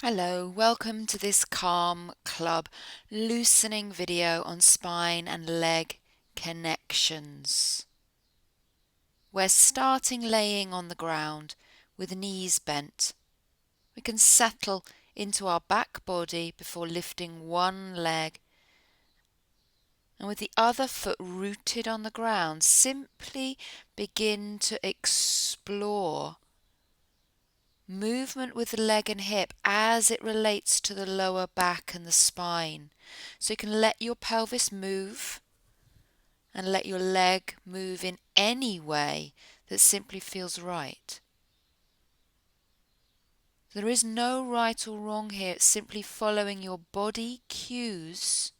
Hello, welcome to this Calm Club loosening video on spine and leg connections. We're starting laying on the ground with knees bent. We can settle into our back body before lifting one leg, and with the other foot rooted on the ground, simply begin to explore movement with the leg and hip as it relates to the lower back and the spine. So you can let your pelvis move and let your leg move in any way that simply feels right. There is no right or wrong here. It's simply following your body cues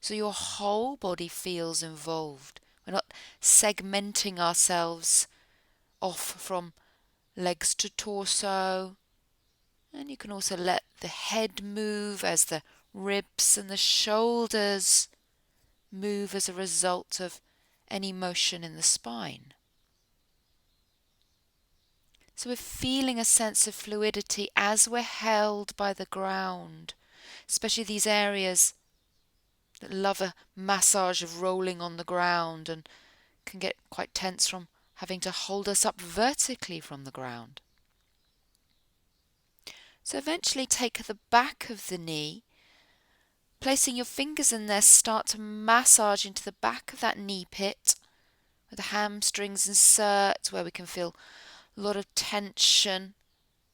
so your whole body feels involved. We're not segmenting ourselves off from legs to torso. And you can also let the head move as the ribs and the shoulders move as a result of any motion in the spine. So we're feeling a sense of fluidity as we're held by the ground, especially these areas that love a massage of rolling on the ground and can get quite tense from having to hold us up vertically from the ground. So eventually take the back of the knee, placing your fingers in there, start to massage into the back of that knee pit where the hamstrings insert, where we can feel a lot of tension,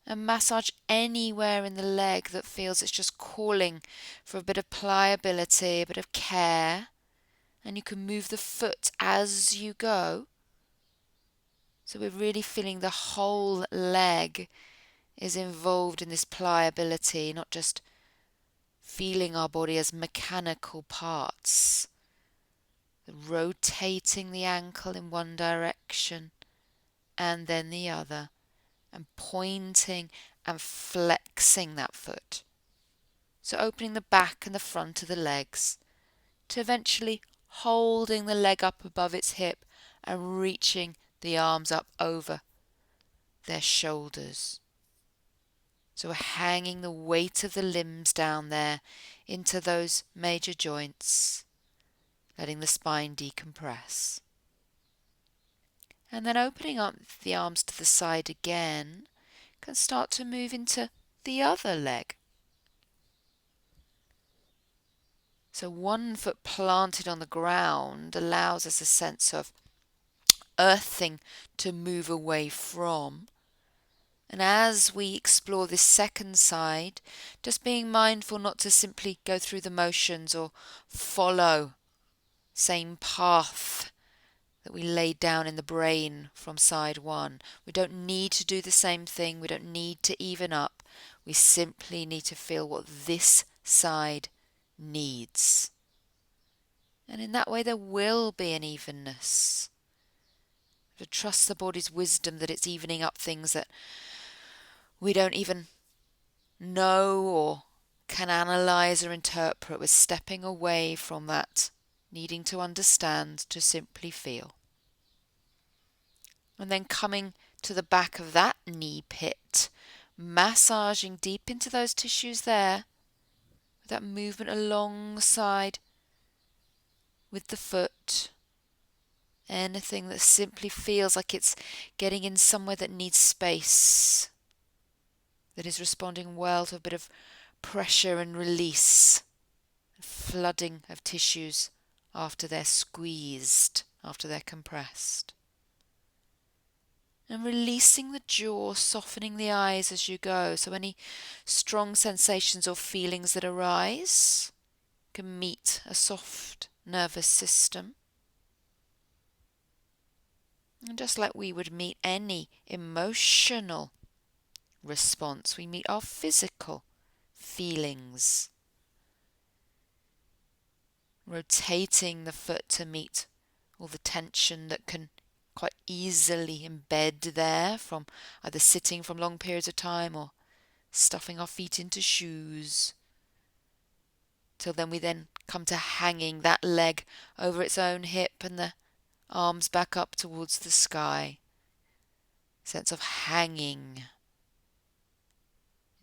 and massage anywhere in the leg that feels it's just calling for a bit of pliability, a bit of care. And you can move the foot as you go. So we're really feeling the whole leg is involved in this pliability, not just feeling our body as mechanical parts. Rotating the ankle in one direction and then the other, and pointing and flexing that foot. So opening the back and the front of the legs to eventually holding the leg up above its hip and reaching the arms up over their shoulders. So we're hanging the weight of the limbs down there into those major joints, letting the spine decompress. And then opening up the arms to the side again, can start to move into the other leg. So one foot planted on the ground allows us a sense of earthing to move away from. And as we explore this second side, just being mindful not to simply go through the motions or follow same path that we laid down in the brain from side one. We don't need to do the same thing. We don't need to even up. We simply need to feel what this side needs. And in that way there will be an evenness. To trust the body's wisdom that it's evening up things that we don't even know or can analyze or interpret. We're stepping away from that, needing to understand, to simply feel. And then coming to the back of that knee pit, massaging deep into those tissues there, with that movement alongside with the foot. Anything that simply feels like it's getting in somewhere that needs space, that is responding well to a bit of pressure and release, flooding of tissues after they're squeezed, after they're compressed. And releasing the jaw, softening the eyes as you go. So any strong sensations or feelings that arise can meet a soft nervous system. And just like we would meet any emotional response, we meet our physical feelings. Rotating the foot to meet all the tension that can quite easily embed there from either sitting from long periods of time or stuffing our feet into shoes. Till then we then come to hanging that leg over its own hip and the arms back up towards the sky. Sense of hanging.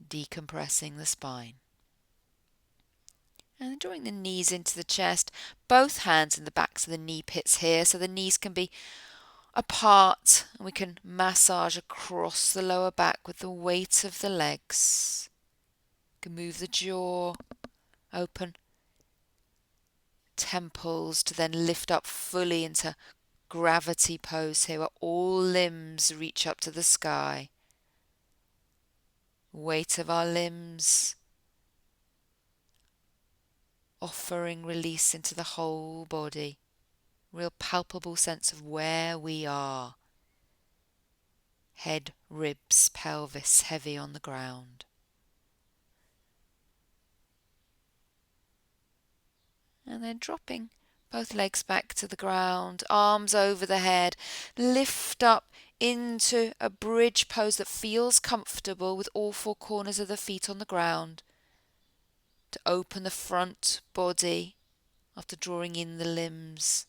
decompressing the spine. And drawing the knees into the chest, both hands in the backs of the knee pits here, so the knees can be apart, and we can massage across the lower back with the weight of the legs. You can move the jaw open, temples to then lift up fully into gravity pose here, where all limbs reach up to the sky. Weight of our limbs offering release into the whole body. Real palpable sense of where we are. Head, ribs, pelvis heavy on the ground. And then dropping both legs back to the ground, arms over the head, lift up into a bridge pose that feels comfortable with all four corners of the feet on the ground. To open the front body after drawing in the limbs.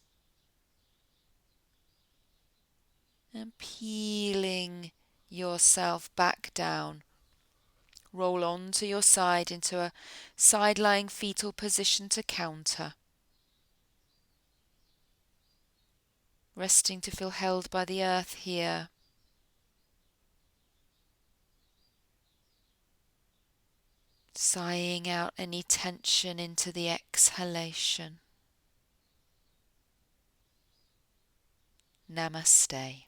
And peeling yourself back down. Roll onto your side into a side-lying fetal position to counter. Resting to feel held by the earth here. Sighing out any tension into the exhalation. Namaste.